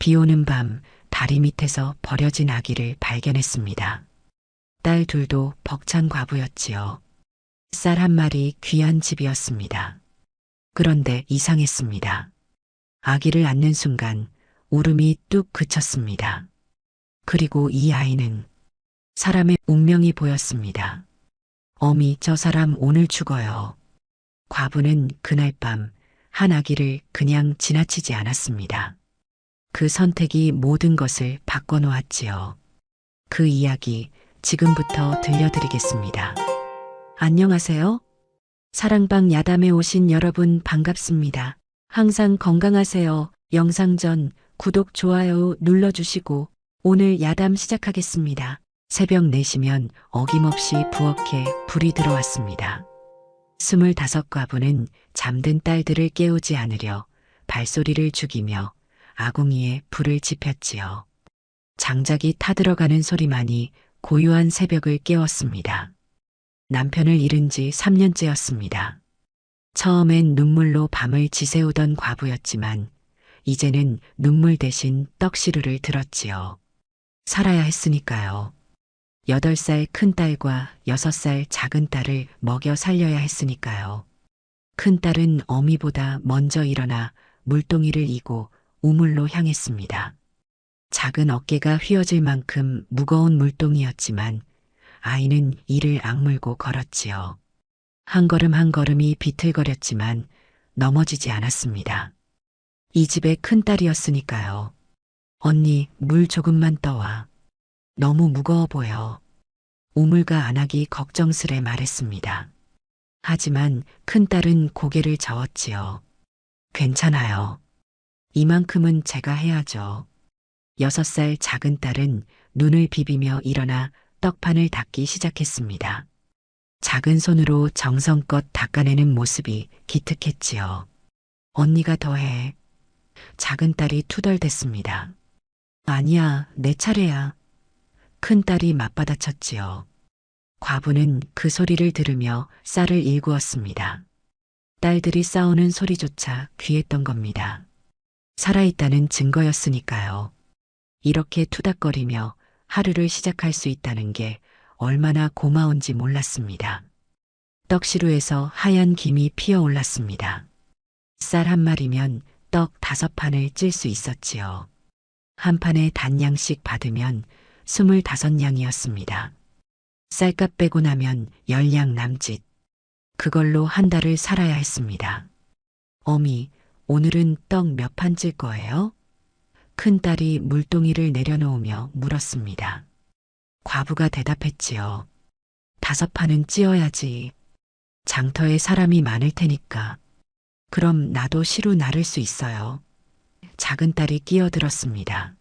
비 오는 밤 다리 밑에서 버려진 아기를 발견했습니다. 딸 둘도 벅찬 과부였지요. 쌀 한 마리 귀한 집이었습니다. 그런데 이상했습니다. 아기를 안는 순간 울음이 뚝 그쳤습니다. 그리고 이 아이는 사람의 운명이 보였습니다. 어미, 저 사람 오늘 죽어요. 과부는 그날 밤 한 아기를 그냥 지나치지 않았습니다. 그 선택이 모든 것을 바꿔놓았지요. 그 이야기 지금부터 들려드리겠습니다. 안녕하세요. 사랑방 야담에 오신 여러분 반갑습니다. 항상 건강하세요. 영상 전 구독, 좋아요 눌러주시고 오늘 야담 시작하겠습니다. 새벽 4시면 어김없이 부엌에 불이 들어왔습니다. 25과부는 잠든 딸들을 깨우지 않으려 발소리를 죽이며 아궁이에 불을 지폈지요. 장작이 타들어가는 소리만이 고요한 새벽을 깨웠습니다. 남편을 잃은 지 3년째였습니다. 처음엔 눈물로 밤을 지새우던 과부였지만 이제는 눈물 대신 떡시루를 들었지요. 살아야 했으니까요. 8살 큰딸과 6살 작은딸을 먹여 살려야 했으니까요. 큰딸은 어미보다 먼저 일어나 물동이를 이고 우물로 향했습니다. 작은 어깨가 휘어질 만큼 무거운 물동이였지만 아이는 이를 악물고 걸었지요. 한 걸음 한 걸음이 비틀거렸지만 넘어지지 않았습니다. 이 집의 큰딸이었으니까요. 언니, 물 조금만 떠와. 너무 무거워 보여. 우물가 안하기 걱정스레 말했습니다. 하지만 큰딸은 고개를 저었지요. 괜찮아요. 이만큼은 제가 해야죠. 6살 작은딸은 눈을 비비며 일어나 떡판을 닦기 시작했습니다. 작은 손으로 정성껏 닦아내는 모습이 기특했지요. 언니가 더해. 작은딸이 투덜댔습니다. 아니야, 내 차례야. 큰딸이 맞받아쳤지요. 과부는 그 소리를 들으며 쌀을 일구었습니다. 딸들이 싸우는 소리조차 귀했던 겁니다. 살아있다는 증거였으니까요. 이렇게 투닥거리며 하루를 시작할 수 있다는 게 얼마나 고마운지 몰랐습니다. 떡시루에서 하얀 김이 피어올랐습니다. 쌀 한 마리면 떡 5판을 찔 수 있었지요. 한 판에 단양씩 받으면 25냥이었습니다. 쌀값 빼고 나면 10냥 남짓. 그걸로 한 달을 살아야 했습니다. 어미, 오늘은 떡 몇 판 찔 거예요? 큰딸이 물동이를 내려놓으며 물었습니다. 과부가 대답했지요. 5판은 찧어야지. 장터에 사람이 많을 테니까. 그럼 나도 시루 나를 수 있어요. 작은딸이 끼어들었습니다.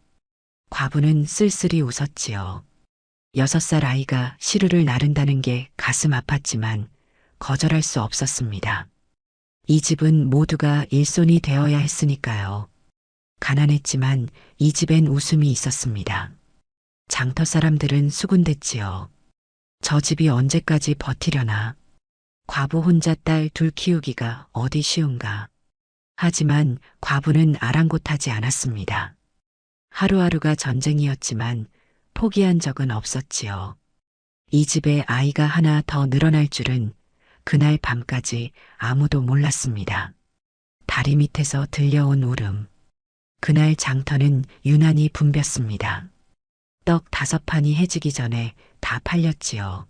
과부는 쓸쓸히 웃었지요. 6살 아이가 시루를 나른다는 게 가슴 아팠지만 거절할 수 없었습니다. 이 집은 모두가 일손이 되어야 했으니까요. 가난했지만 이 집엔 웃음이 있었습니다. 장터 사람들은 수군댔지요. 저 집이 언제까지 버티려나. 과부 혼자 딸 둘 키우기가 어디 쉬운가. 하지만 과부는 아랑곳하지 않았습니다. 하루하루가 전쟁이었지만 포기한 적은 없었지요. 이 집에 아이가 하나 더 늘어날 줄은 그날 밤까지 아무도 몰랐습니다. 다리 밑에서 들려온 울음. 그날 장터는 유난히 붐볐습니다. 떡 5판이 해지기 전에 다 팔렸지요.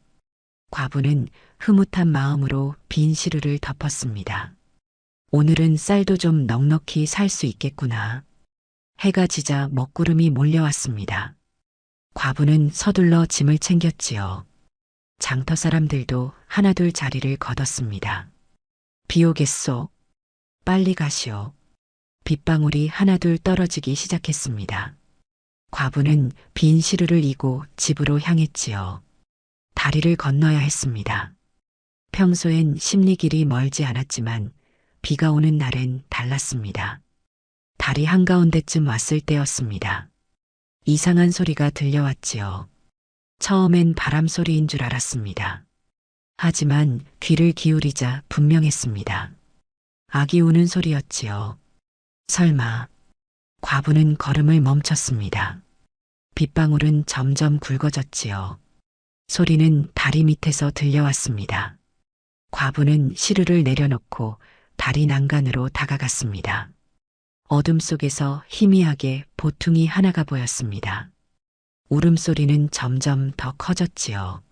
과부는 흐뭇한 마음으로 빈 시루를 덮었습니다. 오늘은 쌀도 좀 넉넉히 살 수 있겠구나. 해가 지자 먹구름이 몰려왔습니다. 과부는 서둘러 짐을 챙겼지요. 장터 사람들도 하나둘 자리를 걷었습니다. 비 오겠소. 빨리 가시오. 빗방울이 하나둘 떨어지기 시작했습니다. 과부는 빈 시루를 이고 집으로 향했지요. 다리를 건너야 했습니다. 평소엔 십리길이 멀지 않았지만 비가 오는 날엔 달랐습니다. 다리 한가운데쯤 왔을 때였습니다. 이상한 소리가 들려왔지요. 처음엔 바람 소리인 줄 알았습니다. 하지만 귀를 기울이자 분명했습니다. 아기 우는 소리였지요. 설마. 과부는 걸음을 멈췄습니다. 빗방울은 점점 굵어졌지요. 소리는 다리 밑에서 들려왔습니다. 과부는 시루를 내려놓고 다리 난간으로 다가갔습니다. 어둠 속에서 희미하게 보퉁이 하나가 보였습니다. 울음소리는 점점 더 커졌지요.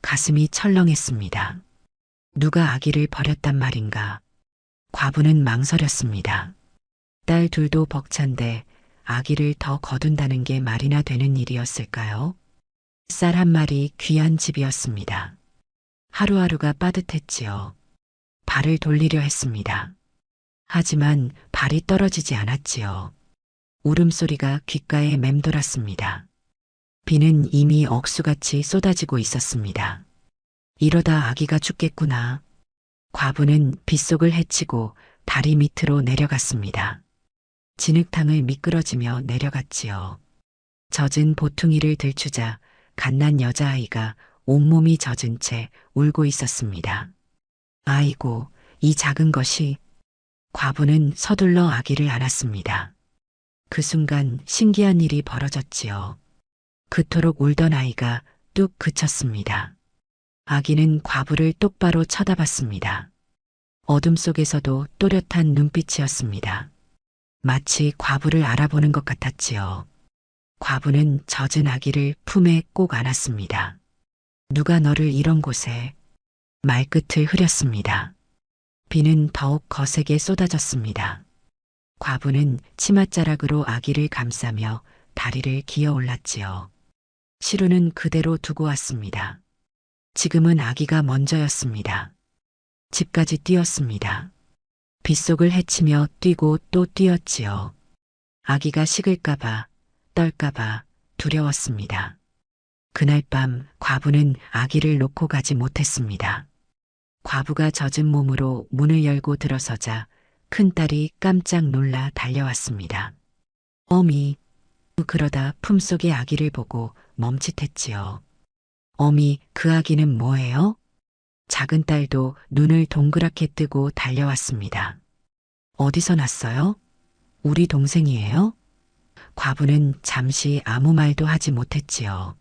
가슴이 철렁했습니다. 누가 아기를 버렸단 말인가? 과부는 망설였습니다. 딸 둘도 벅찬데 아기를 더 거둔다는 게 말이나 되는 일이었을까요? 쌀 한 마리 귀한 집이었습니다. 하루하루가 빠듯했지요. 발을 돌리려 했습니다. 하지만 발이 떨어지지 않았지요. 울음소리가 귓가에 맴돌았습니다. 비는 이미 억수같이 쏟아지고 있었습니다. 이러다 아기가 죽겠구나. 과부는 빗속을 헤치고 다리 밑으로 내려갔습니다. 진흙탕을 미끄러지며 내려갔지요. 젖은 보퉁이를 들추자 갓난 여자아이가 온몸이 젖은 채 울고 있었습니다. 아이고, 이 작은 것이. 과부는 서둘러 아기를 안았습니다. 그 순간 신기한 일이 벌어졌지요. 그토록 울던 아이가 뚝 그쳤습니다. 아기는 과부를 똑바로 쳐다봤습니다. 어둠 속에서도 또렷한 눈빛이었습니다. 마치 과부를 알아보는 것 같았지요. 과부는 젖은 아기를 품에 꼭 안았습니다. 누가 너를 이런 곳에? 말끝을 흐렸습니다. 비는 더욱 거세게 쏟아졌습니다. 과부는 치맛자락으로 아기를 감싸며 다리를 기어 올랐지요. 시루는 그대로 두고 왔습니다. 지금은 아기가 먼저였습니다. 집까지 뛰었습니다. 빗속을 헤치며 뛰고 또 뛰었지요. 아기가 식을까봐, 떨까봐 두려웠습니다. 그날 밤 과부는 아기를 놓고 가지 못했습니다. 과부가 젖은 몸으로 문을 열고 들어서자 큰딸이 깜짝 놀라 달려왔습니다. 어미, 그러다 품속의 아기를 보고 멈칫했지요. 어미, 그 아기는 뭐예요? 작은 딸도 눈을 동그랗게 뜨고 달려왔습니다. 어디서 났어요? 우리 동생이에요? 과부는 잠시 아무 말도 하지 못했지요.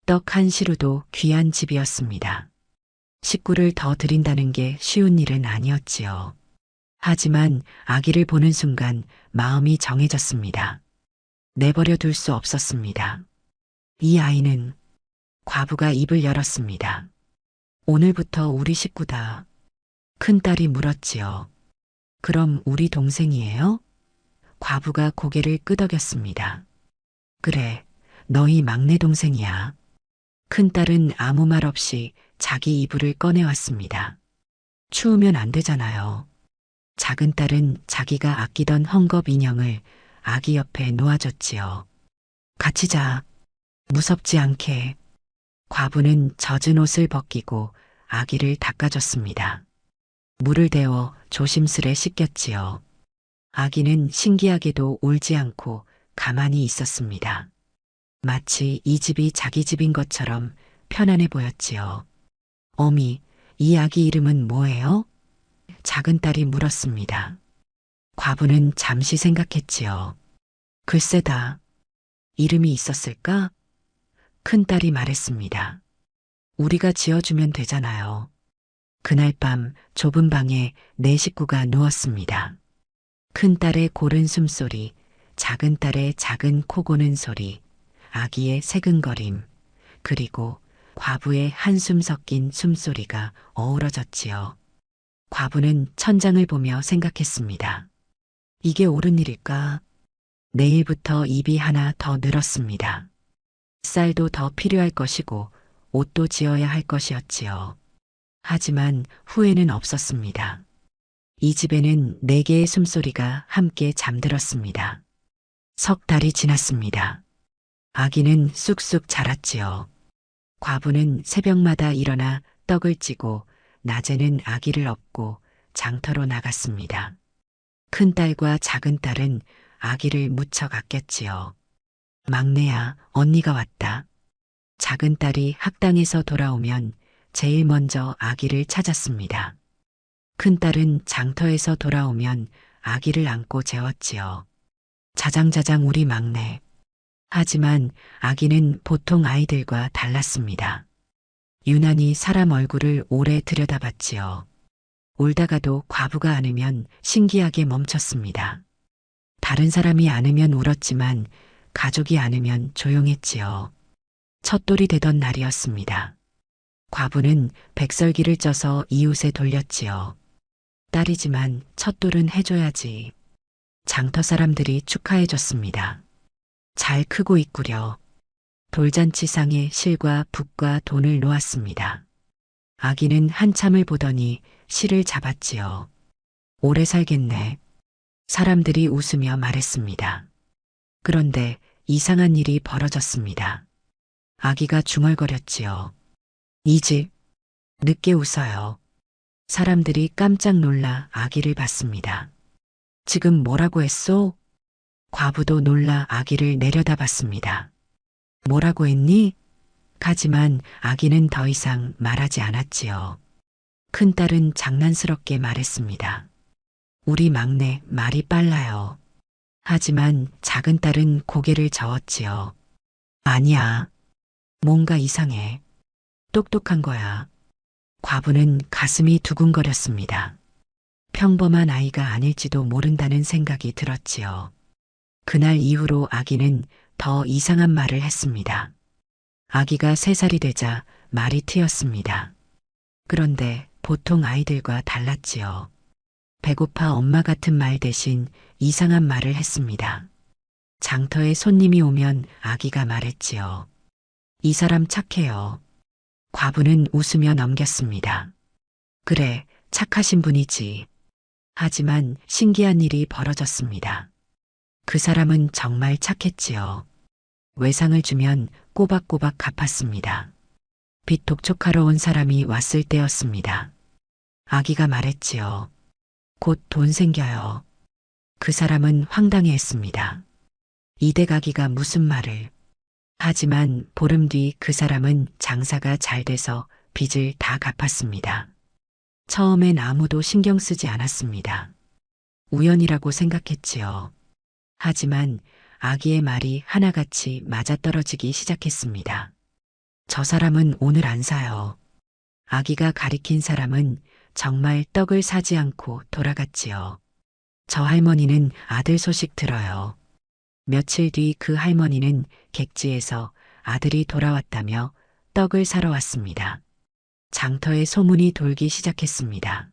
떡 한 시루도 귀한 집이었습니다. 식구를 더 드린다는 게 쉬운 일은 아니었지요. 하지만 아기를 보는 순간 마음이 정해졌습니다. 내버려 둘 수 없었습니다. 이 아이는 과부가 입을 열었습니다. 오늘부터 우리 식구다. 큰딸이 물었지요. 그럼 우리 동생이에요? 과부가 고개를 끄덕였습니다. 그래, 너희 막내 동생이야. 큰딸은 아무 말 없이 자기 이불을 꺼내왔습니다. 추우면 안 되잖아요. 작은 딸은 자기가 아끼던 헝겊 인형을 아기 옆에 놓아줬지요. 같이 자. 무섭지 않게. 과부는 젖은 옷을 벗기고 아기를 닦아줬습니다. 물을 데워 조심스레 씻겼지요. 아기는 신기하게도 울지 않고 가만히 있었습니다. 마치 이 집이 자기 집인 것처럼 편안해 보였지요. 어미, 이 아기 이름은 뭐예요? 작은 딸이 물었습니다. 과부는 잠시 생각했지요. 글쎄다. 이름이 있었을까? 큰딸이 말했습니다. 우리가 지어주면 되잖아요. 그날 밤 좁은 방에 네 식구가 누웠습니다. 큰딸의 고른 숨소리, 작은 딸의 작은 코 고는 소리, 아기의 새근거림, 그리고 과부의 한숨 섞인 숨소리가 어우러졌지요. 과부는 천장을 보며 생각했습니다. 이게 옳은 일일까? 내일부터 입이 하나 더 늘었습니다. 쌀도 더 필요할 것이고 옷도 지어야 할 것이었지요. 하지만 후회는 없었습니다. 이 집에는 네 개의 숨소리가 함께 잠들었습니다. 석 달이 지났습니다. 아기는 쑥쑥 자랐지요. 과부는 새벽마다 일어나 떡을 찌고 낮에는 아기를 업고 장터로 나갔습니다. 큰딸과 작은딸은 아기를 무척 아꼈지요. 막내야, 언니가 왔다. 작은딸이 학당에서 돌아오면 제일 먼저 아기를 찾았습니다. 큰딸은 장터에서 돌아오면 아기를 안고 재웠지요. 자장자장 우리 막내. 하지만 아기는 보통 아이들과 달랐습니다. 유난히 사람 얼굴을 오래 들여다봤지요. 울다가도 과부가 안으면 신기하게 멈췄습니다. 다른 사람이 안으면 울었지만 가족이 안으면 조용했지요. 첫돌이 되던 날이었습니다. 과부는 백설기를 쪄서 이웃에 돌렸지요. 딸이지만 첫돌은 해줘야지. 장터 사람들이 축하해줬습니다. 잘 크고 있구려. 돌잔치상에 실과 붓과 돈을 놓았습니다. 아기는 한참을 보더니 실을 잡았지요. 오래 살겠네. 사람들이 웃으며 말했습니다. 그런데 이상한 일이 벌어졌습니다. 아기가 중얼거렸지요. 이 집, 늦게 웃어요. 사람들이 깜짝 놀라 아기를 봤습니다. 지금 뭐라고 했소? 과부도 놀라 아기를 내려다봤습니다. 뭐라고 했니? 하지만 아기는 더 이상 말하지 않았지요. 큰딸은 장난스럽게 말했습니다. 우리 막내 말이 빨라요. 하지만 작은 딸은 고개를 저었지요. 아니야. 뭔가 이상해. 똑똑한 거야. 과부는 가슴이 두근거렸습니다. 평범한 아이가 아닐지도 모른다는 생각이 들었지요. 그날 이후로 아기는 더 이상한 말을 했습니다. 아기가 3살이 되자 말이 트였습니다. 그런데 보통 아이들과 달랐지요. 배고파 엄마 같은 말 대신 이상한 말을 했습니다. 장터에 손님이 오면 아기가 말했지요. 이 사람 착해요. 과부는 웃으며 넘겼습니다. 그래, 착하신 분이지. 하지만 신기한 일이 벌어졌습니다. 그 사람은 정말 착했지요. 외상을 주면 꼬박꼬박 갚았습니다. 빚 독촉하러 온 사람이 왔을 때였습니다. 아기가 말했지요. 곧 돈 생겨요. 그 사람은 황당해했습니다. 이대가기가 무슨 말을. 하지만 보름 뒤 그 사람은 장사가 잘 돼서 빚을 다 갚았습니다. 처음엔 아무도 신경 쓰지 않았습니다. 우연이라고 생각했지요. 하지만 아기의 말이 하나같이 맞아떨어지기 시작했습니다. 저 사람은 오늘 안 사요. 아기가 가리킨 사람은 정말 떡을 사지 않고 돌아갔지요. 저 할머니는 아들 소식 들어요. 며칠 뒤 그 할머니는 객지에서 아들이 돌아왔다며 떡을 사러 왔습니다. 장터에 소문이 돌기 시작했습니다.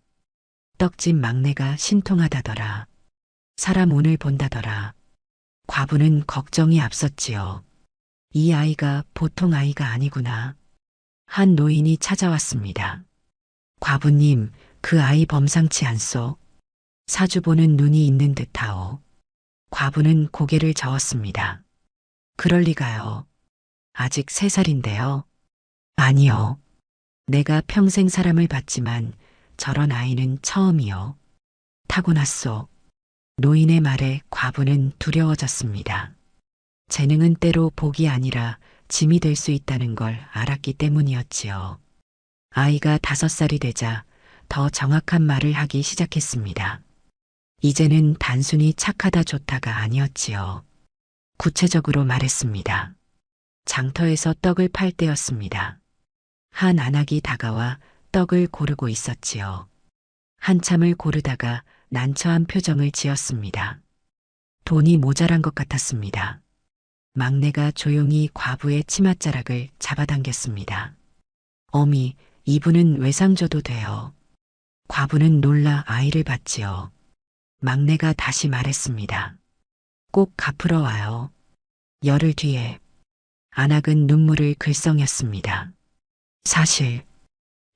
떡집 막내가 신통하다더라. 사람 오늘 본다더라. 과부는 걱정이 앞섰지요. 이 아이가 보통 아이가 아니구나. 한 노인이 찾아왔습니다. 과부님, 그 아이 범상치 않소. 사주 보는 눈이 있는 듯하오. 과부는 고개를 저었습니다. 그럴 리가요. 아직 3살인데요. 아니요. 내가 평생 사람을 봤지만 저런 아이는 처음이요. 타고났소. 노인의 말에 과부는 두려워졌습니다. 재능은 때로 복이 아니라 짐이 될 수 있다는 걸 알았기 때문이었지요. 아이가 5살이 되자 더 정확한 말을 하기 시작했습니다. 이제는 단순히 착하다 좋다가 아니었지요. 구체적으로 말했습니다. 장터에서 떡을 팔 때였습니다. 한 안악이 다가와 떡을 고르고 있었지요. 한참을 고르다가 난처한 표정을 지었습니다. 돈이 모자란 것 같았습니다. 막내가 조용히 과부의 치맛자락을 잡아당겼습니다. 어미, 이분은 외상 줘도 돼요. 과부는 놀라 아이를 봤지요. 막내가 다시 말했습니다. 꼭 갚으러 와요. 열흘 뒤에. 안악은 눈물을 글썽였습니다. 사실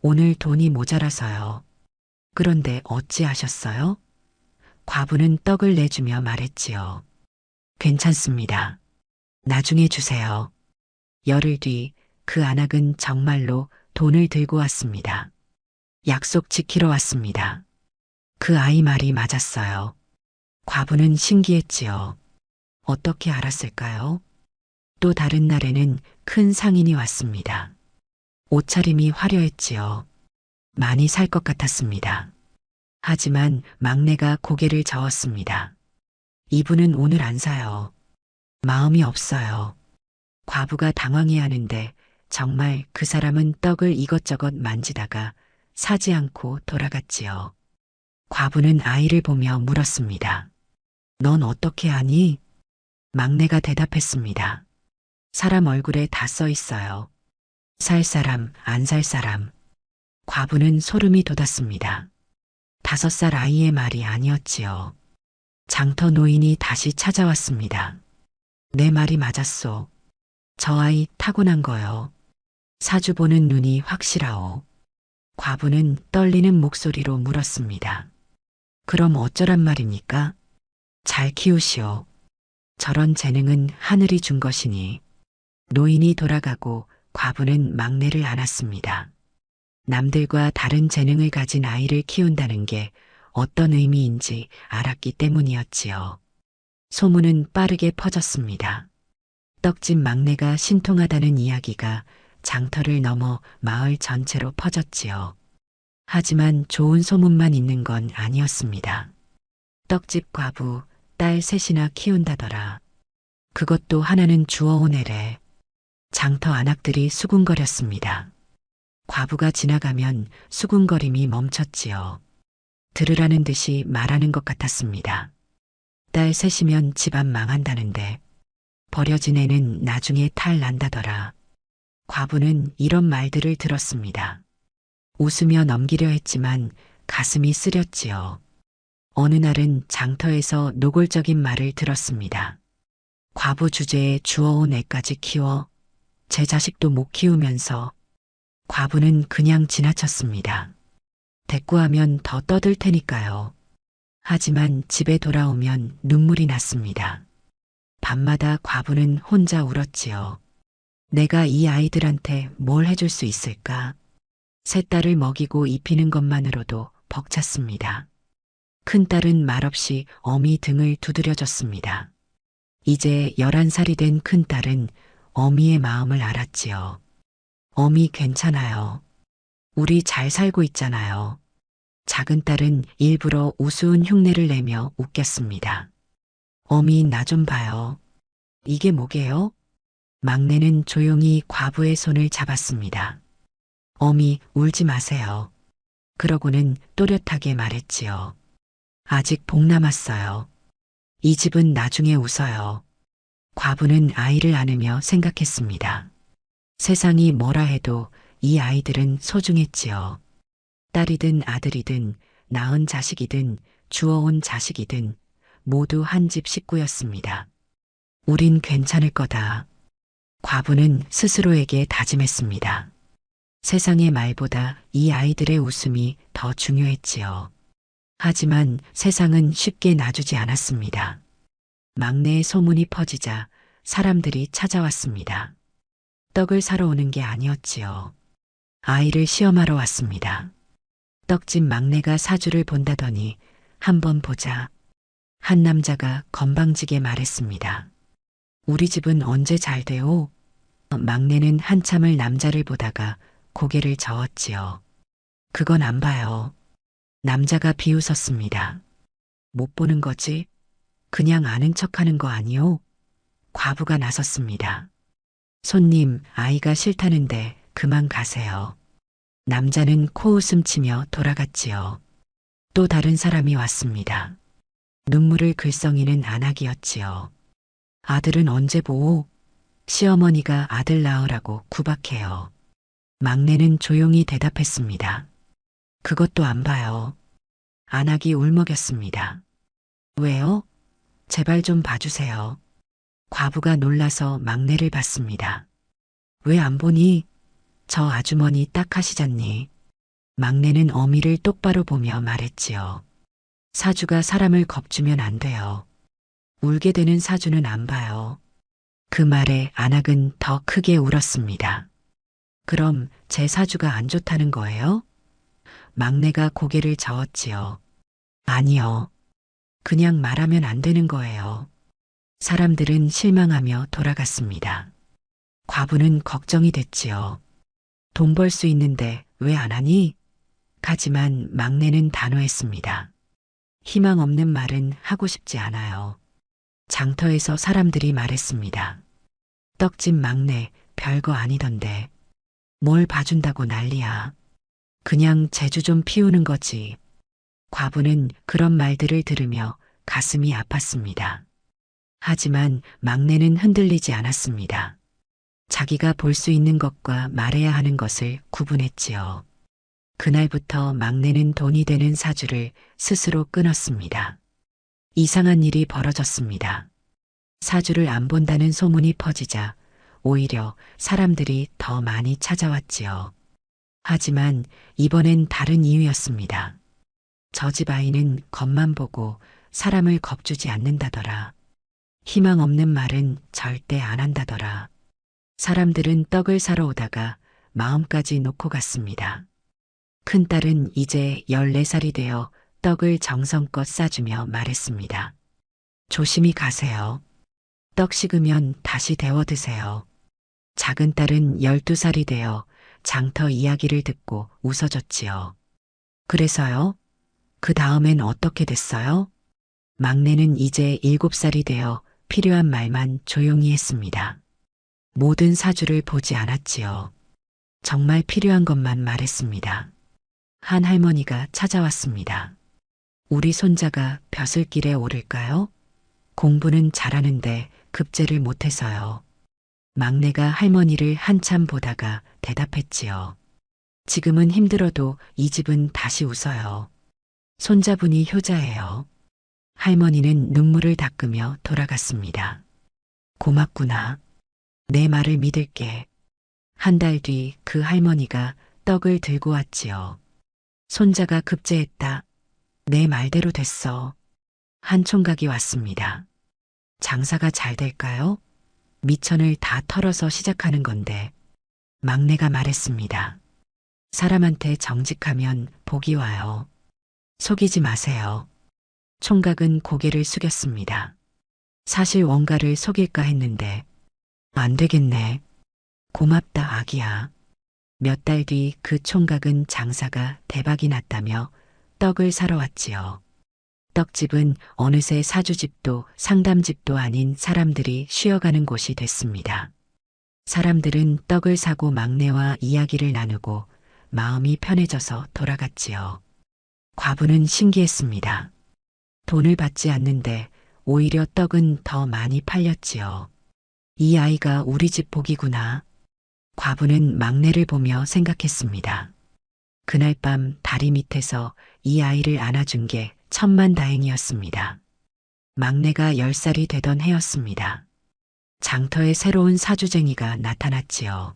오늘 돈이 모자라서요. 그런데 어찌 아셨어요? 과부는 떡을 내주며 말했지요. 괜찮습니다. 나중에 주세요. 열흘 뒤 그 안악은 정말로 돈을 들고 왔습니다. 약속 지키러 왔습니다. 그 아이 말이 맞았어요. 과부는 신기했지요. 어떻게 알았을까요? 또 다른 날에는 큰 상인이 왔습니다. 옷차림이 화려했지요. 많이 살 것 같았습니다. 하지만 막내가 고개를 저었습니다. 이분은 오늘 안 사요. 마음이 없어요. 과부가 당황해하는데 정말 그 사람은 떡을 이것저것 만지다가 사지 않고 돌아갔지요. 과부는 아이를 보며 물었습니다. 넌 어떻게 아니? 막내가 대답했습니다. 사람 얼굴에 다 써 있어요. 살 사람, 안 살 사람. 과부는 소름이 돋았습니다. 5살 아이의 말이 아니었지요. 장터 노인이 다시 찾아왔습니다. 내 말이 맞았소. 저 아이 타고난 거요. 사주 보는 눈이 확실하오. 과부는 떨리는 목소리로 물었습니다. 그럼 어쩌란 말입니까? 잘 키우시오. 저런 재능은 하늘이 준 것이니. 노인이 돌아가고 과부는 막내를 안았습니다. 남들과 다른 재능을 가진 아이를 키운다는 게 어떤 의미인지 알았기 때문이었지요. 소문은 빠르게 퍼졌습니다. 떡집 막내가 신통하다는 이야기가 장터를 넘어 마을 전체로 퍼졌지요. 하지만 좋은 소문만 있는 건 아니었습니다. 떡집 과부, 딸 셋이나 키운다더라. 그것도 하나는 주워온 애래. 장터 안악들이 수군거렸습니다. 과부가 지나가면 수군거림이 멈췄지요. 들으라는 듯이 말하는 것 같았습니다. 딸 셋이면 집안 망한다는데 버려진 애는 나중에 탈 난다더라. 과부는 이런 말들을 들었습니다. 웃으며 넘기려 했지만 가슴이 쓰렸지요. 어느 날은 장터에서 노골적인 말을 들었습니다. 과부 주제에 주워온 애까지 키워 제 자식도 못 키우면서. 과부는 그냥 지나쳤습니다. 대꾸하면 더 떠들 테니까요. 하지만 집에 돌아오면 눈물이 났습니다. 밤마다 과부는 혼자 울었지요. 내가 이 아이들한테 뭘 해줄 수 있을까? 세 딸을 먹이고 입히는 것만으로도 벅찼습니다. 큰딸은 말없이 어미 등을 두드려줬습니다. 이제 11살이 된 큰딸은 어미의 마음을 알았지요. 어미 괜찮아요. 우리 잘 살고 있잖아요. 작은 딸은 일부러 우스운 흉내를 내며 웃겼습니다. 어미 나 좀 봐요. 이게 뭐게요? 막내는 조용히 과부의 손을 잡았습니다. 어미 울지 마세요. 그러고는 또렷하게 말했지요. 아직 복 남았어요. 이 집은 나중에 웃어요. 과부는 아이를 안으며 생각했습니다. 세상이 뭐라 해도 이 아이들은 소중했지요. 딸이든 아들이든 낳은 자식이든 주워온 자식이든 모두 한 집 식구였습니다. 우린 괜찮을 거다. 과부는 스스로에게 다짐했습니다. 세상의 말보다 이 아이들의 웃음이 더 중요했지요. 하지만 세상은 쉽게 놔주지 않았습니다. 막내의 소문이 퍼지자 사람들이 찾아왔습니다. 떡을 사러 오는 게 아니었지요. 아이를 시험하러 왔습니다. 떡집 막내가 사주를 본다더니 한번 보자. 한 남자가 건방지게 말했습니다. 우리 집은 언제 잘 돼요? 막내는 한참을 남자를 보다가 고개를 저었지요. 그건 안 봐요. 남자가 비웃었습니다. 못 보는 거지? 그냥 아는 척하는 거 아니요? 과부가 나섰습니다. 손님, 아이가 싫다는데 그만 가세요. 남자는 코웃음 치며 돌아갔지요. 또 다른 사람이 왔습니다. 눈물을 글썽이는 안악이었지요. 아들은 언제 보오? 시어머니가 아들 낳으라고 구박해요. 막내는 조용히 대답했습니다. 그것도 안 봐요. 안악이 울먹였습니다. 왜요? 제발 좀 봐주세요. 과부가 놀라서 막내를 봤습니다. 왜 안 보니? 저 아주머니 딱 하시잖니. 막내는 어미를 똑바로 보며 말했지요. 사주가 사람을 겁주면 안 돼요. 울게 되는 사주는 안 봐요. 그 말에 안악은 더 크게 울었습니다. 그럼 제 사주가 안 좋다는 거예요? 막내가 고개를 저었지요. 아니요. 그냥 말하면 안 되는 거예요. 사람들은 실망하며 돌아갔습니다. 과부는 걱정이 됐지요. 돈 벌 수 있는데 왜 안 하니? 하지만 막내는 단호했습니다. 희망 없는 말은 하고 싶지 않아요. 장터에서 사람들이 말했습니다. 떡집 막내 별거 아니던데 뭘 봐준다고 난리야. 그냥 재주 좀 피우는 거지. 과부는 그런 말들을 들으며 가슴이 아팠습니다. 하지만 막내는 흔들리지 않았습니다. 자기가 볼 수 있는 것과 말해야 하는 것을 구분했지요. 그날부터 막내는 돈이 되는 사주를 스스로 끊었습니다. 이상한 일이 벌어졌습니다. 사주를 안 본다는 소문이 퍼지자 오히려 사람들이 더 많이 찾아왔지요. 하지만 이번엔 다른 이유였습니다. 저 집 아이는 겉만 보고 사람을 겁주지 않는다더라. 희망 없는 말은 절대 안 한다더라. 사람들은 떡을 사러 오다가 마음까지 놓고 갔습니다. 큰딸은 이제 14살이 되어 떡을 정성껏 싸주며 말했습니다. 조심히 가세요. 떡 식으면 다시 데워 드세요. 작은 딸은 12살이 되어 장터 이야기를 듣고 웃어줬지요. 그래서요? 그 다음엔 어떻게 됐어요? 막내는 이제 7살이 되어 필요한 말만 조용히 했습니다. 모든 사주를 보지 않았지요. 정말 필요한 것만 말했습니다. 한 할머니가 찾아왔습니다. 우리 손자가 벼슬길에 오를까요? 공부는 잘하는데 급제를 못해서요. 막내가 할머니를 한참 보다가 대답했지요. 지금은 힘들어도 이 집은 다시 웃어요. 손자분이 효자예요. 할머니는 눈물을 닦으며 돌아갔습니다. 고맙구나. 내 말을 믿을게. 한 달 뒤 그 할머니가 떡을 들고 왔지요. 손자가 급제했다. 내 말대로 됐어. 한 총각이 왔습니다. 장사가 잘 될까요? 미천을 다 털어서 시작하는 건데. 막내가 말했습니다. 사람한테 정직하면 복이 와요. 속이지 마세요. 총각은 고개를 숙였습니다. 사실 원가를 속일까 했는데 안 되겠네. 고맙다 아기야. 몇 달 뒤 그 총각은 장사가 대박이 났다며 떡을 사러 왔지요. 떡집은 어느새 사주집도 상담집도 아닌 사람들이 쉬어가는 곳이 됐습니다. 사람들은 떡을 사고 막내와 이야기를 나누고 마음이 편해져서 돌아갔지요. 과부는 신기했습니다. 돈을 받지 않는데 오히려 떡은 더 많이 팔렸지요. 이 아이가 우리 집 복이구나. 과부는 막내를 보며 생각했습니다. 그날 밤 다리 밑에서 이 아이를 안아준 게 천만다행이었습니다. 막내가 10살이 되던 해였습니다. 장터에 새로운 사주쟁이가 나타났지요.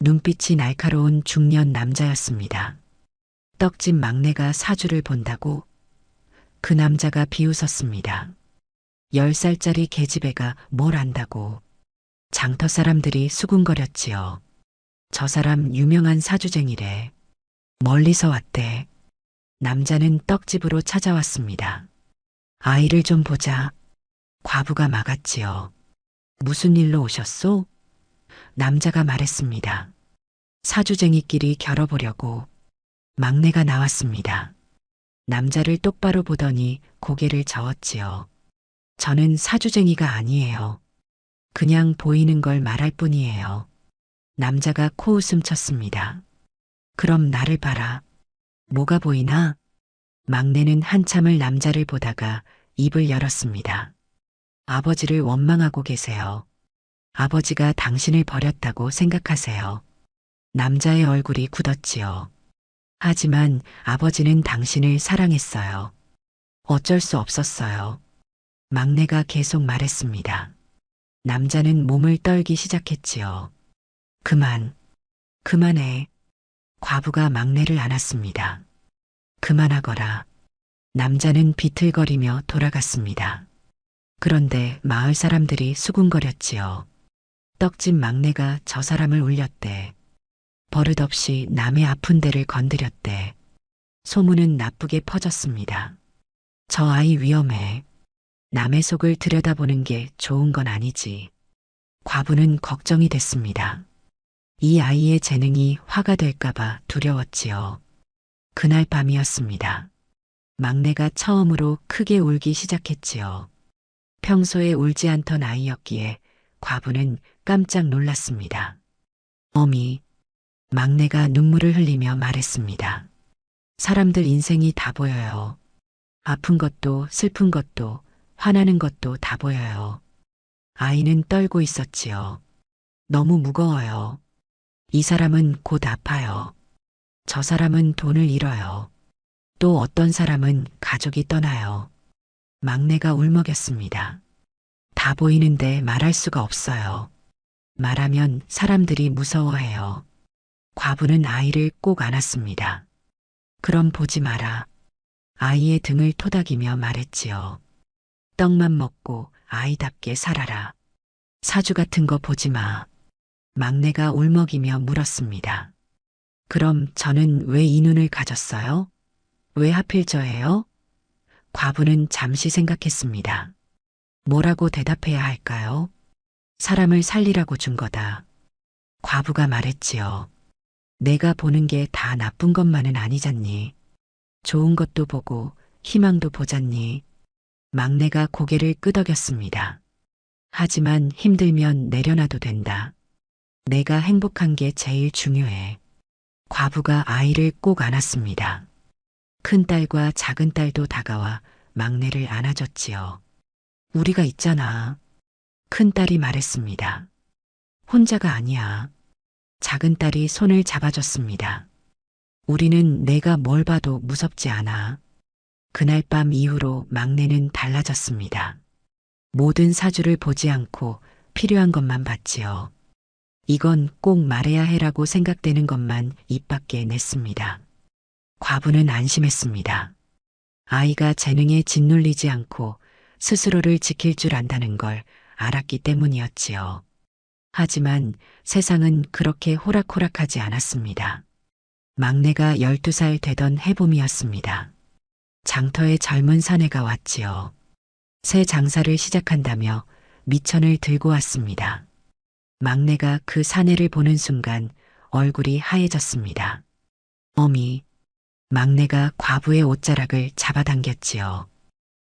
눈빛이 날카로운 중년 남자였습니다. 떡집 막내가 사주를 본다고? 그 남자가 비웃었습니다. 10살짜리 계집애가 뭘 안다고. 장터 사람들이 수군거렸지요. 저 사람 유명한 사주쟁이래. 멀리서 왔대. 남자는 떡집으로 찾아왔습니다. 아이를 좀 보자. 과부가 막았지요. 무슨 일로 오셨소? 남자가 말했습니다. 사주쟁이끼리 겨뤄보려고. 막내가 나왔습니다. 남자를 똑바로 보더니 고개를 저었지요. 저는 사주쟁이가 아니에요. 그냥 보이는 걸 말할 뿐이에요. 남자가 코웃음 쳤습니다. 그럼 나를 봐라. 뭐가 보이나? 막내는 한참을 남자를 보다가 입을 열었습니다. 아버지를 원망하고 계세요. 아버지가 당신을 버렸다고 생각하세요. 남자의 얼굴이 굳었지요. 하지만 아버지는 당신을 사랑했어요. 어쩔 수 없었어요. 막내가 계속 말했습니다. 남자는 몸을 떨기 시작했지요. 그만해. 과부가 막내를 안았습니다. 그만하거라. 남자는 비틀거리며 돌아갔습니다. 그런데 마을 사람들이 수군거렸지요. 떡집 막내가 저 사람을 울렸대. 버릇없이 남의 아픈 데를 건드렸대. 소문은 나쁘게 퍼졌습니다. 저 아이 위험해. 남의 속을 들여다보는 게 좋은 건 아니지. 과부는 걱정이 됐습니다. 이 아이의 재능이 화가 될까봐 두려웠지요. 그날 밤이었습니다. 막내가 처음으로 크게 울기 시작했지요. 평소에 울지 않던 아이였기에 과부는 깜짝 놀랐습니다. 어미, 막내가 눈물을 흘리며 말했습니다. 사람들 인생이 다 보여요. 아픈 것도 슬픈 것도 화나는 것도 다 보여요. 아이는 떨고 있었지요. 너무 무거워요. 이 사람은 곧 아파요. 저 사람은 돈을 잃어요. 또 어떤 사람은 가족이 떠나요. 막내가 울먹였습니다. 다 보이는데 말할 수가 없어요. 말하면 사람들이 무서워해요. 과부는 아이를 꼭 안았습니다. 그럼 보지 마라. 아이의 등을 토닥이며 말했지요. 떡만 먹고 아이답게 살아라. 사주 같은 거 보지 마. 막내가 울먹이며 물었습니다. 그럼 저는 왜 이 눈을 가졌어요? 왜 하필 저예요? 과부는 잠시 생각했습니다. 뭐라고 대답해야 할까요? 사람을 살리라고 준 거다. 과부가 말했지요. 내가 보는 게 다 나쁜 것만은 아니잖니. 좋은 것도 보고 희망도 보잖니. 막내가 고개를 끄덕였습니다. 하지만 힘들면 내려놔도 된다. 내가 행복한 게 제일 중요해. 과부가 아이를 꼭 안았습니다. 큰딸과 작은딸도 다가와 막내를 안아줬지요. 우리가 있잖아. 큰딸이 말했습니다. 혼자가 아니야. 작은딸이 손을 잡아줬습니다. 우리는 내가 뭘 봐도 무섭지 않아. 그날 밤 이후로 막내는 달라졌습니다. 모든 사주를 보지 않고 필요한 것만 봤지요. 이건 꼭 말해야 해라고 생각되는 것만 입 밖에 냈습니다. 과부는 안심했습니다. 아이가 재능에 짓눌리지 않고 스스로를 지킬 줄 안다는 걸 알았기 때문이었지요. 하지만 세상은 그렇게 호락호락하지 않았습니다. 막내가 12살 되던 해봄이었습니다. 장터에 젊은 사내가 왔지요. 새 장사를 시작한다며 미천을 들고 왔습니다. 막내가 그 사내를 보는 순간 얼굴이 하얘졌습니다. 어미, 막내가 과부의 옷자락을 잡아당겼지요.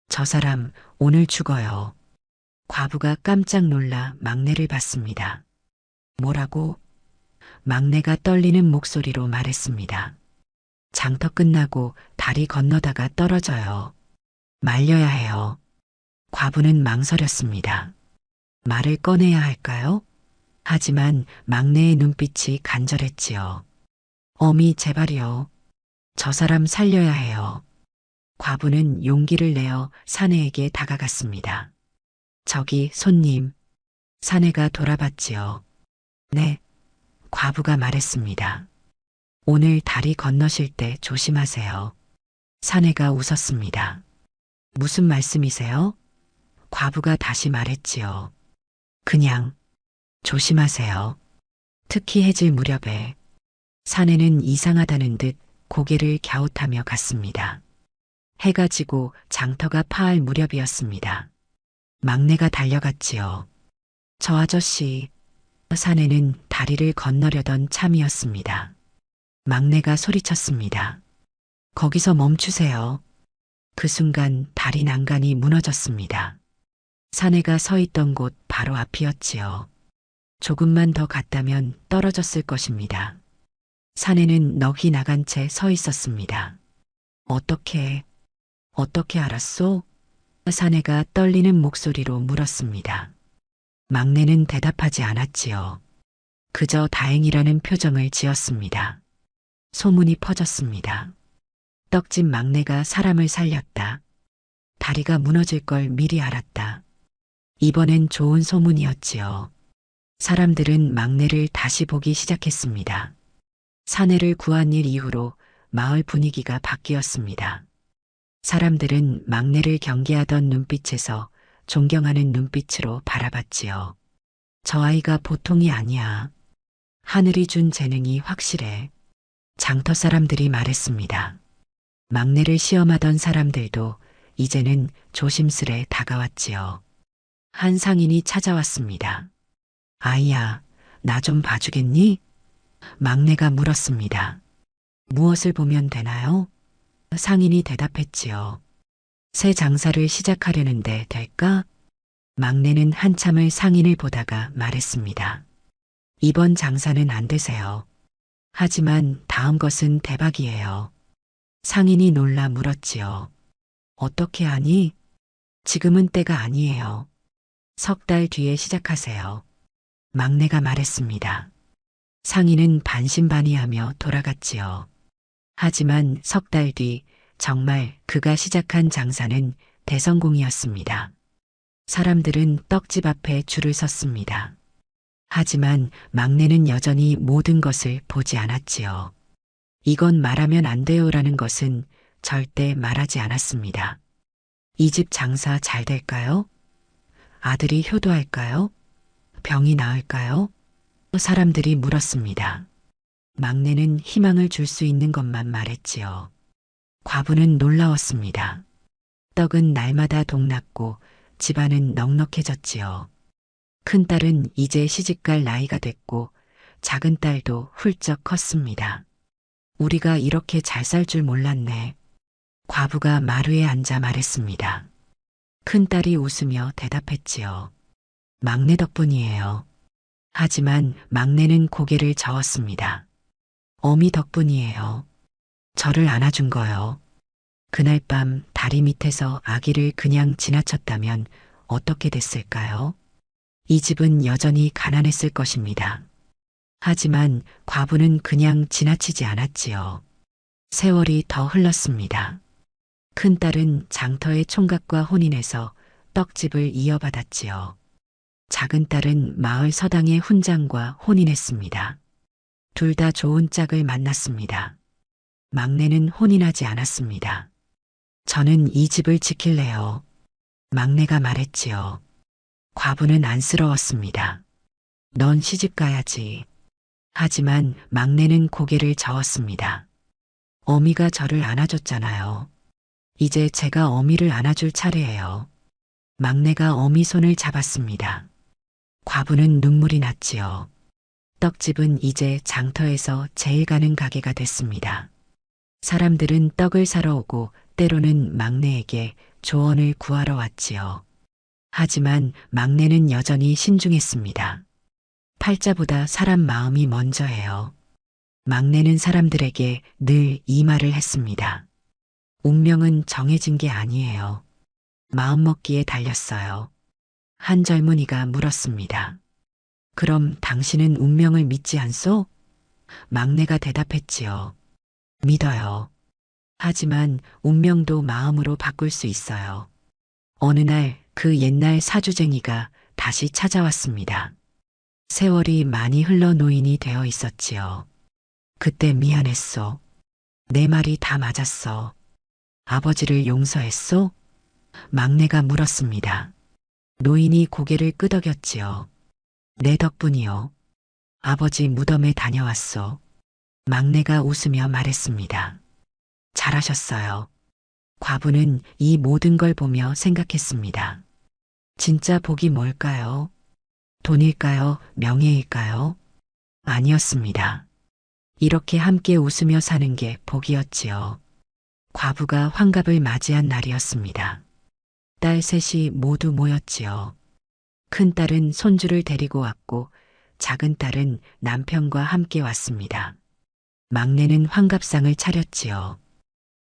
저 사람 오늘 죽어요. 과부가 깜짝 놀라 막내를 봤습니다. 뭐라고? 막내가 떨리는 목소리로 말했습니다. 장터 끝나고 다리 건너다가 떨어져요. 말려야 해요. 과부는 망설였습니다. 말을 꺼내야 할까요? 하지만 막내의 눈빛이 간절했지요. 어미 제발이요. 저 사람 살려야 해요. 과부는 용기를 내어 사내에게 다가갔습니다. 저기 손님. 사내가 돌아봤지요. 네. 과부가 말했습니다. 오늘 다리 건너실 때 조심하세요. 사내가 웃었습니다. 무슨 말씀이세요? 과부가 다시 말했지요. 그냥 조심하세요. 특히 해질 무렵에. 사내는 이상하다는 듯 고개를 갸웃하며 갔습니다. 해가 지고 장터가 파할 무렵이었습니다. 막내가 달려갔지요. 저 아저씨. 사내는 다리를 건너려던 참이었습니다. 막내가 소리쳤습니다. 거기서 멈추세요. 그 순간 다리 난간이 무너졌습니다. 사내가 서 있던 곳 바로 앞이었지요. 조금만 더 갔다면 떨어졌을 것입니다. 사내는 넋이 나간 채 서 있었습니다. 어떻게 알았소? 사내가 떨리는 목소리로 물었습니다. 막내는 대답하지 않았지요. 그저 다행이라는 표정을 지었습니다. 소문이 퍼졌습니다. 떡집 막내가 사람을 살렸다. 다리가 무너질 걸 미리 알았다. 이번엔 좋은 소문이었지요. 사람들은 막내를 다시 보기 시작했습니다. 사내를 구한 일 이후로 마을 분위기가 바뀌었습니다. 사람들은 막내를 경계하던 눈빛에서 존경하는 눈빛으로 바라봤지요. 저 아이가 보통이 아니야. 하늘이 준 재능이 확실해. 장터 사람들이 말했습니다. 막내를 시험하던 사람들도 이제는 조심스레 다가왔지요. 한 상인이 찾아왔습니다. 아이야, 나 좀 봐주겠니? 막내가 물었습니다. 무엇을 보면 되나요? 상인이 대답했지요. 새 장사를 시작하려는데 될까? 막내는 한참을 상인을 보다가 말했습니다. 이번 장사는 안 되세요. 하지만 다음 것은 대박이에요. 상인이 놀라 물었지요. 어떻게 하니? 지금은 때가 아니에요. 석 달 뒤에 시작하세요. 막내가 말했습니다. 상인은 반신반의하며 돌아갔지요. 하지만 석 달 뒤 정말 그가 시작한 장사는 대성공이었습니다. 사람들은 떡집 앞에 줄을 섰습니다. 하지만 막내는 여전히 모든 것을 보지 않았지요. 이건 말하면 안 돼요라는 것은 절대 말하지 않았습니다. 이 집 장사 잘 될까요? 아들이 효도할까요? 병이 나을까요? 사람들이 물었습니다. 막내는 희망을 줄 수 있는 것만 말했지요. 과부는 놀라웠습니다. 떡은 날마다 동났고 집안은 넉넉해졌지요. 큰딸은 이제 시집갈 나이가 됐고 작은 딸도 훌쩍 컸습니다. 우리가 이렇게 잘 살 줄 몰랐네. 과부가 마루에 앉아 말했습니다. 큰딸이 웃으며 대답했지요. 막내 덕분이에요. 하지만 막내는 고개를 저었습니다. 어미 덕분이에요. 저를 안아준 거요. 그날 밤 다리 밑에서 아기를 그냥 지나쳤다면 어떻게 됐을까요? 이 집은 여전히 가난했을 것입니다. 하지만 과부는 그냥 지나치지 않았지요. 세월이 더 흘렀습니다. 큰딸은 장터의 총각과 혼인해서 떡집을 이어받았지요. 작은 딸은 마을 서당의 훈장과 혼인했습니다. 둘 다 좋은 짝을 만났습니다. 막내는 혼인하지 않았습니다. 저는 이 집을 지킬래요. 막내가 말했지요. 과부는 안쓰러웠습니다. 넌 시집 가야지. 하지만 막내는 고개를 저었습니다. 어미가 저를 안아줬잖아요. 이제 제가 어미를 안아줄 차례예요. 막내가 어미 손을 잡았습니다. 과부는 눈물이 났지요. 떡집은 이제 장터에서 제일 가는 가게가 됐습니다. 사람들은 떡을 사러 오고 때로는 막내에게 조언을 구하러 왔지요. 하지만 막내는 여전히 신중했습니다. 팔자보다 사람 마음이 먼저예요. 막내는 사람들에게 늘 이 말을 했습니다. 운명은 정해진 게 아니에요. 마음먹기에 달렸어요. 한 젊은이가 물었습니다. 그럼 당신은 운명을 믿지 않소? 막내가 대답했지요. 믿어요. 하지만 운명도 마음으로 바꿀 수 있어요. 어느 날 그 옛날 사주쟁이가 다시 찾아왔습니다. 세월이 많이 흘러 노인이 되어 있었지요. 그때 미안했소. 내 말이 다 맞았어. 아버지를 용서했소? 막내가 물었습니다. 노인이 고개를 끄덕였지요. 내 덕분이요. 아버지 무덤에 다녀왔소. 막내가 웃으며 말했습니다. 잘하셨어요. 과부는 이 모든 걸 보며 생각했습니다. 진짜 복이 뭘까요? 돈일까요? 명예일까요? 아니었습니다. 이렇게 함께 웃으며 사는 게 복이었지요. 과부가 환갑을 맞이한 날이었습니다. 딸 셋이 모두 모였지요. 큰 딸은 손주를 데리고 왔고 작은 딸은 남편과 함께 왔습니다. 막내는 환갑상을 차렸지요.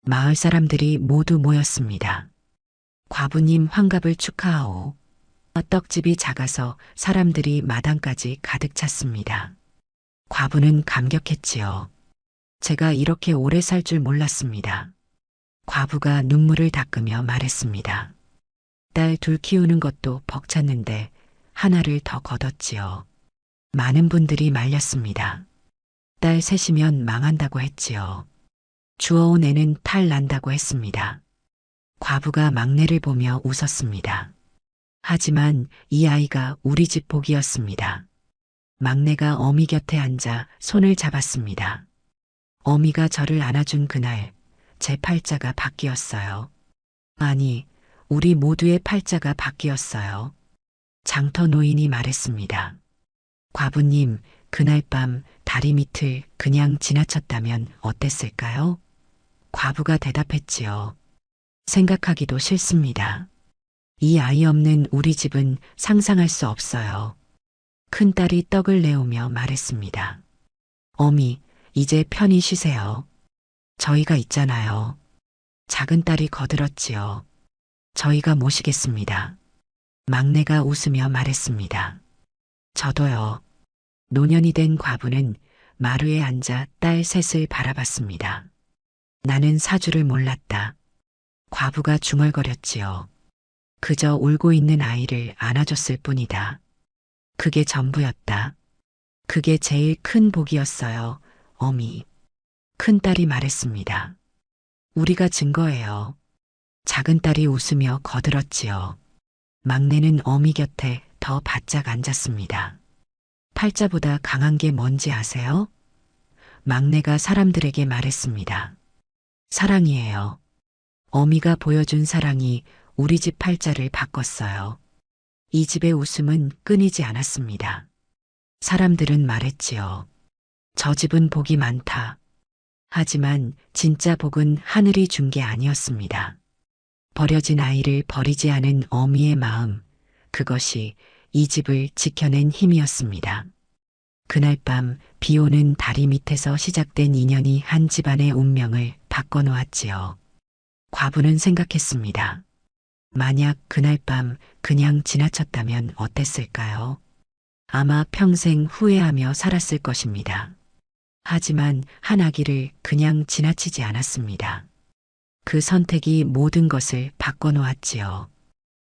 마을 사람들이 모두 모였습니다. 과부님 환갑을 축하하오. 떡집이 작아서 사람들이 마당까지 가득 찼습니다. 과부는 감격했지요. 제가 이렇게 오래 살 줄 몰랐습니다. 과부가 눈물을 닦으며 말했습니다. 딸 둘 키우는 것도 벅찼는데 하나를 더 거뒀지요. 많은 분들이 말렸습니다. 딸 셋이면 망한다고 했지요. 주워온 애는 탈 난다고 했습니다. 과부가 막내를 보며 웃었습니다. 하지만 이 아이가 우리 집 복이었습니다. 막내가 어미 곁에 앉아 손을 잡았습니다. 어미가 저를 안아준 그날 제 팔자가 바뀌었어요. 아니, 우리 모두의 팔자가 바뀌었어요. 장터 노인이 말했습니다. 과부님, 그날 밤 다리 밑을 그냥 지나쳤다면 어땠을까요? 과부가 대답했지요. 생각하기도 싫습니다. 이 아이 없는 우리 집은 상상할 수 없어요. 큰딸이 떡을 내오며 말했습니다. 어미, 이제 편히 쉬세요. 저희가 있잖아요. 작은 딸이 거들었지요. 저희가 모시겠습니다. 막내가 웃으며 말했습니다. 저도요. 노년이 된 과부는 마루에 앉아 딸 셋을 바라봤습니다. 나는 사주를 몰랐다. 과부가 중얼거렸지요. 그저 울고 있는 아이를 안아줬을 뿐이다. 그게 전부였다. 그게 제일 큰 복이었어요, 어미. 큰딸이 말했습니다. 우리가 증거예요. 작은딸이 웃으며 거들었지요. 막내는 어미 곁에 더 바짝 앉았습니다. 팔자보다 강한 게 뭔지 아세요? 막내가 사람들에게 말했습니다. 사랑이에요. 어미가 보여준 사랑이 우리 집 팔자를 바꿨어요. 이 집의 웃음은 끊이지 않았습니다. 사람들은 말했지요. 저 집은 복이 많다. 하지만 진짜 복은 하늘이 준 게 아니었습니다. 버려진 아이를 버리지 않은 어미의 마음, 그것이 이 집을 지켜낸 힘이었습니다. 그날 밤 비 오는 다리 밑에서 시작된 인연이 한 집안의 운명을 바꿔놓았지요. 과부는 생각했습니다. 만약 그날 밤 그냥 지나쳤다면 어땠을까요? 아마 평생 후회하며 살았을 것입니다. 하지만 한 아기를 그냥 지나치지 않았습니다. 그 선택이 모든 것을 바꿔놓았지요.